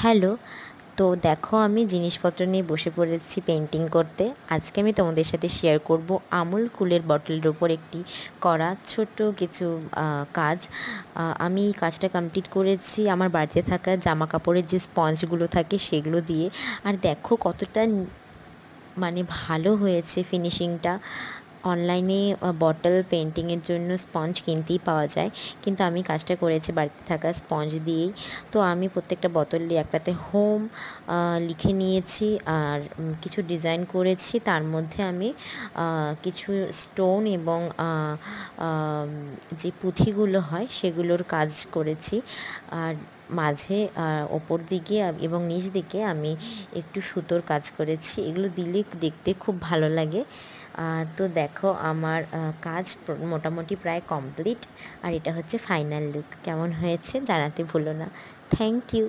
Hello. তো দেখো আমি জিনিসপত্র নিয়ে বসে পড়েছি পেন্টিং করতে। আজকে আমি তোমাদের সাথে শেয়ার করব আমুল কুলের বটলের ওপর একটি করা ছোট্ট কিছু কাজ। আমি এই কাজটা কমপ্লিট করেছি আমার বাড়িতে থাকা জামা কাপড়ের যে স্পঞ্জগুলো থাকে সেগুলো দিয়ে। আর দেখো কতটা মানে ভালো হয়েছে ফিনিশিংটা। অনলাইনে বটল পেন্টিংয়ের জন্য স্পঞ্জ কিনতেই পাওয়া যায়, কিন্তু আমি কাজটা করেছি বাড়িতে থাকা স্পঞ্জ দিয়েই। তো আমি প্রত্যেকটা বোতলে একটাতে হোম লিখে নিয়েছি আর কিছু ডিজাইন করেছি। তার মধ্যে আমি কিছু স্টোন এবং যে পুঁথিগুলো হয় সেগুলোর কাজ করেছি। আর মাঝে ওপর দিকে এবং নিচ দিকে আমি একটু সুতোর কাজ করেছি। এগুলো দিলে দেখতে খুব ভালো লাগে। তো দেখো আমার কাজ মোটামুটি প্রায় কমপ্লিট। আর এটা হচ্ছে ফাইনাল লুক। কেমন হয়েছে জানাতে ভুলো না। Thank you.